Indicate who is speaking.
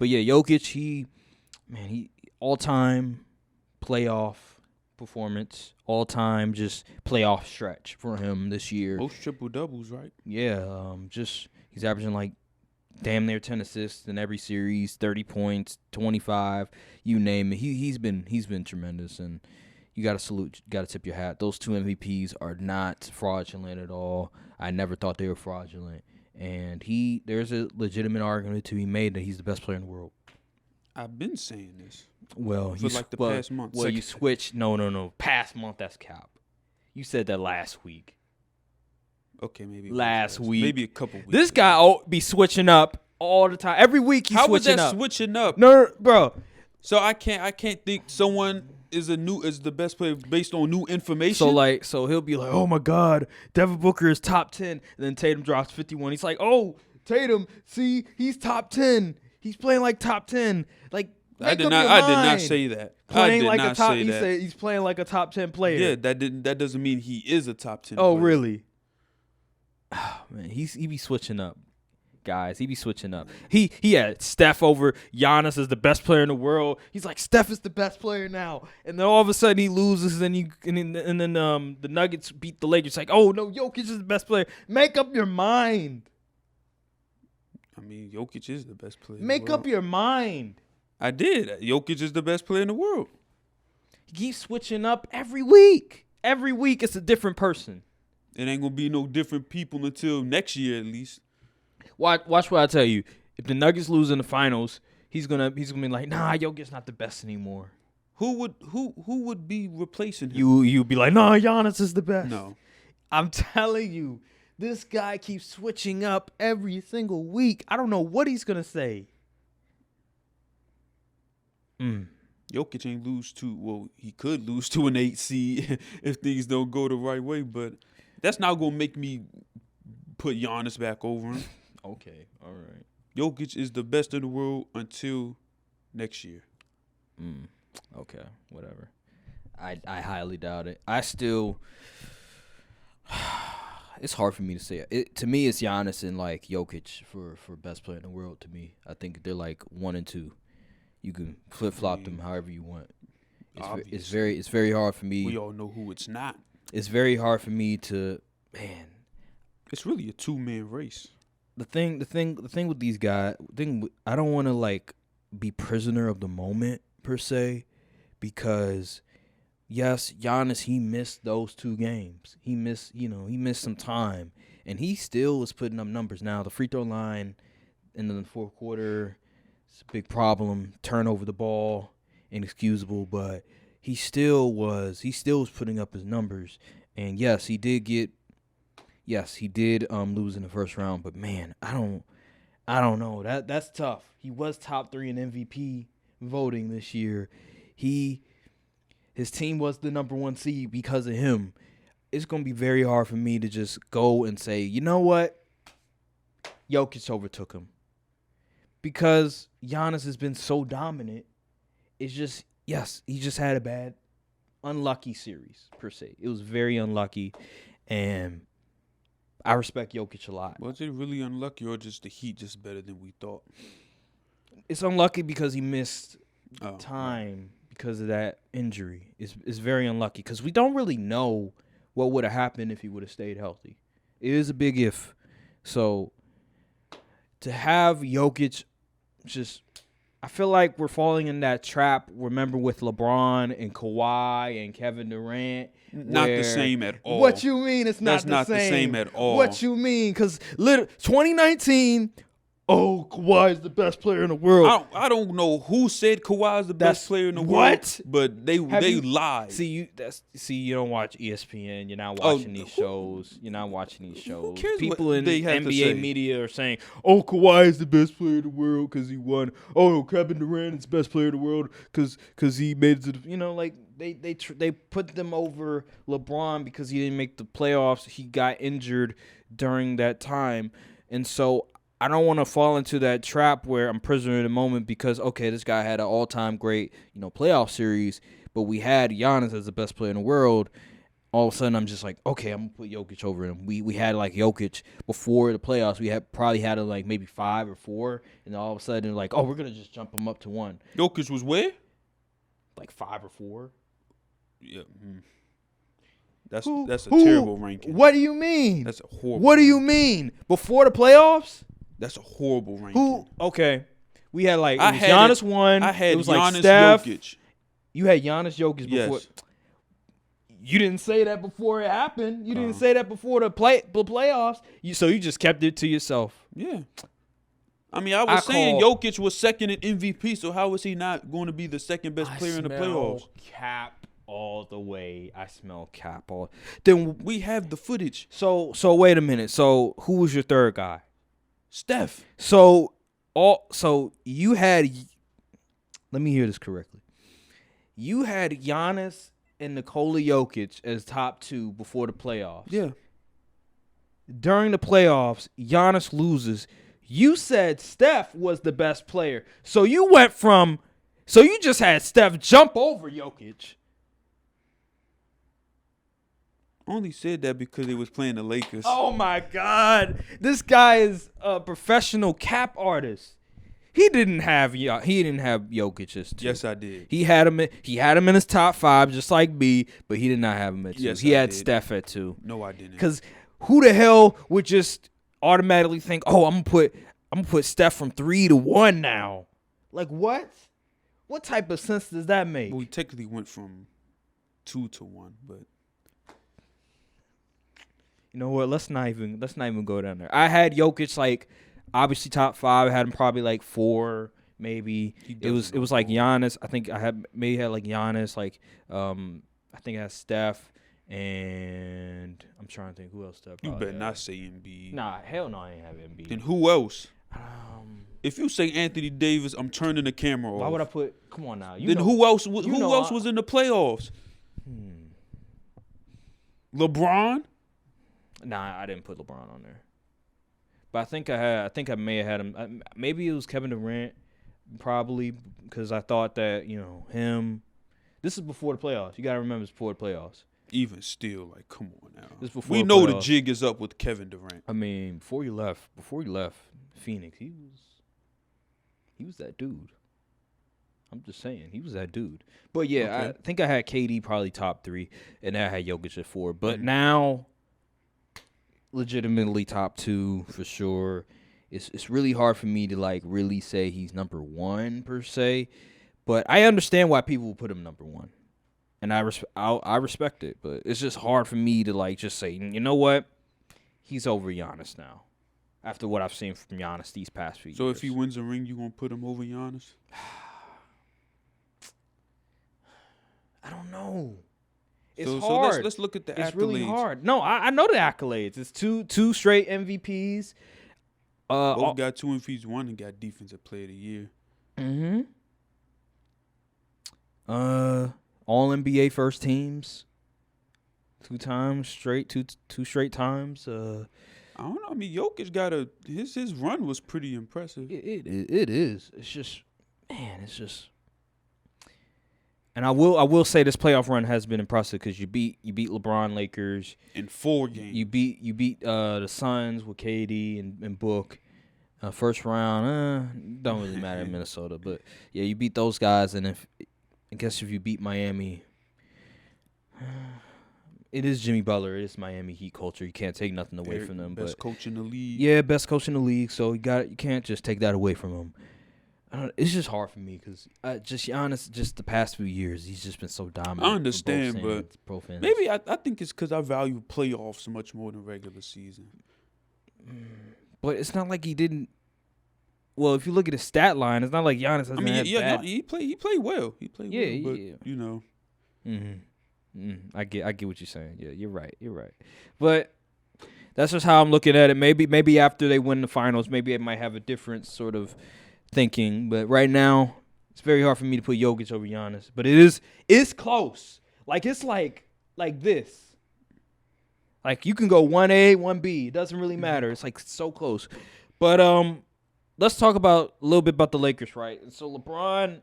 Speaker 1: But yeah, Jokic, he all-time playoff performance, all-time just playoff stretch for him this year.
Speaker 2: Most triple-doubles, right?
Speaker 1: Yeah, just he's averaging like damn near 10 assists in every series, 30 points, 25, you name it. He's been tremendous, and you got to salute, got to tip your hat. Those two MVPs are not fraudulent at all. I never thought they were fraudulent. And there's a legitimate argument to be made that he's the best player in the world.
Speaker 2: I've been saying this.
Speaker 1: Well,
Speaker 2: for like the past month.
Speaker 1: Well, you switched. No. Past month, that's cap. You said that last week.
Speaker 2: Okay, maybe
Speaker 1: last week.
Speaker 2: Maybe a couple weeks.
Speaker 1: This guy be switching up all the time. Every week he's switching up.
Speaker 2: How was that switching up?
Speaker 1: No, bro.
Speaker 2: So I can't think someone is the best player based on new information.
Speaker 1: So he'll be like, oh my God, Devin Booker is top 10, and then Tatum drops 51. He's like, oh, Tatum, see, he's top 10. He's playing like top 10. Like,
Speaker 2: I did not say that.
Speaker 1: Playing
Speaker 2: I did
Speaker 1: like
Speaker 2: not
Speaker 1: a top.
Speaker 2: say
Speaker 1: He
Speaker 2: that.
Speaker 1: said he's playing like a top 10 player.
Speaker 2: Yeah, that doesn't mean he is a top 10.
Speaker 1: Oh,
Speaker 2: player.
Speaker 1: really? Oh, man, he be switching up, guys. He be switching up. He had Steph over Giannis as the best player in the world. He's like, Steph is the best player now, and then all of a sudden he loses, and then the Nuggets beat the Lakers. It's like, oh no, Jokic is the best player. Make up your mind.
Speaker 2: I mean, Jokic is the best player.
Speaker 1: Make up your mind.
Speaker 2: I did. Jokic is the best player in the world.
Speaker 1: He keeps switching up every week. Every week it's a different person.
Speaker 2: It ain't gonna be no different people until next year at least.
Speaker 1: Watch what I tell you. If the Nuggets lose in the finals, he's gonna be like, nah, Jokic's not the best anymore.
Speaker 2: Who would be replacing him?
Speaker 1: You'd be like, nah, Giannis is the best.
Speaker 2: No.
Speaker 1: I'm telling you, this guy keeps switching up every single week. I don't know what he's gonna say.
Speaker 2: Jokic ain't lose to, well, he could lose to an 8 seed if things don't go the right way, but that's not going to make me put Giannis back over him.
Speaker 1: Okay, all right.
Speaker 2: Jokic is the best in the world until next year.
Speaker 1: Okay, whatever. I highly doubt it. I still, it's hard for me to say. To me, it's Giannis and like Jokic for best player in the world. To me, I think they're like 1 and 2. You can flip-flop them however you want. It's very hard for me.
Speaker 2: We all know who it's not.
Speaker 1: It's very hard for me to, man.
Speaker 2: It's really a 2-man race.
Speaker 1: The thing with these guys, I don't want to like be prisoner of the moment per se, because yes, Giannis, he missed those 2 games. He missed some time, and he still was putting up numbers. Now the free throw line in the fourth quarter, it's a big problem. Turn over the ball, inexcusable, but he still was putting up his numbers. And yes, he did lose in the first round, but man, I don't know. That's tough. He was top 3 in MVP voting this year. His team was the number 1 seed because of him. It's going to be very hard for me to just go and say, you know what? Jokic overtook him. Because Giannis has been so dominant, it's just, yes, he just had a bad, unlucky series, per se. It was very unlucky, and I respect Jokic a lot.
Speaker 2: Was it really unlucky, or just the Heat just better than we thought?
Speaker 1: It's unlucky because he missed time because of that injury. It's very unlucky because we don't really know what would have happened if he would have stayed healthy. It is a big if. So to have Jokic, I feel like we're falling in that trap. Remember with LeBron and Kawhi and Kevin Durant?
Speaker 2: Not the same at all.
Speaker 1: What you mean it's not the same?
Speaker 2: That's not the same at all.
Speaker 1: What you mean? Because 2019, Kawhi is the best player in the world.
Speaker 2: I don't know who said Kawhi is the best player in the world.
Speaker 1: What?
Speaker 2: But they lied.
Speaker 1: You don't watch ESPN. You're not watching these shows. You're not watching these shows.
Speaker 2: Who cares
Speaker 1: People in the NBA media are saying, Kawhi is the best player in the world because he won. Kevin Durant is the best player in the world because he made it to they put them over LeBron because he didn't make the playoffs. He got injured during that time. And so I don't want to fall into that trap where I'm prisoner in the moment because, this guy had an all-time great, playoff series, but we had Giannis as the best player in the world. all of a sudden I'm just like, okay, I'm gonna put Jokic over him. We had like Jokic before the playoffs. We probably had him like maybe 5 or 4, and all of a sudden like, oh, we're gonna just jump him up to 1.
Speaker 2: Jokic was where?
Speaker 1: Like 5 or 4.
Speaker 2: Yeah. That's a terrible ranking.
Speaker 1: What do you mean?
Speaker 2: That's a horrible.
Speaker 1: What do you mean? Before the playoffs?
Speaker 2: That's a horrible ranking.
Speaker 1: Who? Okay, we had like
Speaker 2: I
Speaker 1: it was
Speaker 2: had
Speaker 1: Giannis 1.
Speaker 2: I had
Speaker 1: it was
Speaker 2: Giannis,
Speaker 1: like Steph.
Speaker 2: Jokic.
Speaker 1: You had Giannis Jokic before.
Speaker 2: Yes.
Speaker 1: You didn't say that before it happened. You didn't say that before the playoffs. So you just kept it to yourself.
Speaker 2: Yeah. I mean, I was saying Jokic was second in MVP, so how is he not going to be the second best player in the playoffs?
Speaker 1: Cap all the way. I smell cap all. Then
Speaker 2: we have the footage.
Speaker 1: So wait a minute. So who was your third guy?
Speaker 2: Steph.
Speaker 1: So you had. Let me hear this correctly. You had Giannis and Nikola Jokic as top 2 before the playoffs.
Speaker 2: Yeah.
Speaker 1: During the playoffs, Giannis loses. You said Steph was the best player. So you just had Steph jump over Jokic.
Speaker 2: Only said that because they was playing the Lakers.
Speaker 1: Oh my God. This guy is a professional cap artist. He didn't have Jokic as 2.
Speaker 2: Yes, I did.
Speaker 1: He had him in his top 5 just like me, but he did not have him at 2.
Speaker 2: Yes,
Speaker 1: he
Speaker 2: I
Speaker 1: had
Speaker 2: did.
Speaker 1: Steph at 2.
Speaker 2: No, I didn't.
Speaker 1: Cuz who the hell would just automatically think, "Oh, I'm going to put Steph from 3 to 1 now." Like what? What type of sense does that make?
Speaker 2: Well, we technically went from 2 to 1, but
Speaker 1: you know what? Let's not even go down there. I had Jokic like obviously top 5. I had him probably like 4, maybe. It was like Giannis. I think I had like Giannis. Like I think I had Steph, and I'm trying to think who else. Steph.
Speaker 2: You better not say Embiid.
Speaker 1: Nah, hell no, I ain't have Embiid.
Speaker 2: Then who else? If you say Anthony Davis, I'm turning the camera off.
Speaker 1: Why would I put? Come on now.
Speaker 2: Who else? Who else was in the playoffs? LeBron.
Speaker 1: Nah, I didn't put LeBron on there. But I think I may have had him. Maybe it was Kevin Durant, probably because I thought that him. This is before the playoffs. You gotta remember it's before the playoffs.
Speaker 2: Even still, like, come on now.
Speaker 1: This before
Speaker 2: we know the jig is up with Kevin Durant.
Speaker 1: I mean, before he left Phoenix, he was that dude. I'm just saying, he was that dude. But yeah, okay. I think I had KD probably top 3, and I had Jokic at 4. But now, legitimately top 2 for sure. It's really hard for me to like really say he's number 1 per se, but I understand why people will put him number 1, and I respect it. But it's just hard for me to like just say, you know what, he's over Giannis now. After what I've seen from Giannis these past few years.
Speaker 2: So if he wins a ring, you gonna put him over Giannis?
Speaker 1: I don't know. It's
Speaker 2: hard. So let's look at the accolades.
Speaker 1: It's really hard. No, I know the accolades. It's two straight MVPs.
Speaker 2: Both got 2 MVPs. One got Defensive Player of the Year.
Speaker 1: Mm-hmm. All NBA first teams. 2 times straight. Two straight times.
Speaker 2: I don't know. I mean, Jokic got his run was pretty impressive.
Speaker 1: It is. It's just, man. It's just. And I will say this playoff run has been impressive because you beat LeBron, Lakers
Speaker 2: in 4 games.
Speaker 1: You beat the Suns with KD and Book. First round, don't really matter in Minnesota, but yeah, you beat those guys. And if you beat Miami, it is Jimmy Butler. It is Miami Heat culture. You can't take nothing away from them.
Speaker 2: Best coach in the league.
Speaker 1: Yeah, best coach in the league. So you can't just take that away from him. It's just hard for me because just Giannis, just the past few years, he's just been so dominant.
Speaker 2: I understand, but maybe I think it's because I value playoffs much more than regular season.
Speaker 1: But it's not like he didn't. Well, if you look at his stat line, it's not like Giannis hasn't had bad.
Speaker 2: He played well. He played well, but you know.
Speaker 1: I get what you're saying. Yeah, you're right. But that's just how I'm looking at it. Maybe after they win the finals, maybe it might have a different sort of thinking. But right now, it's very hard for me to put Jokic over Giannis. But it's close. Like it's like this. Like you can go 1A, 1B. It doesn't really matter. It's like so close. But let's talk about a little bit about the Lakers, right? And so LeBron,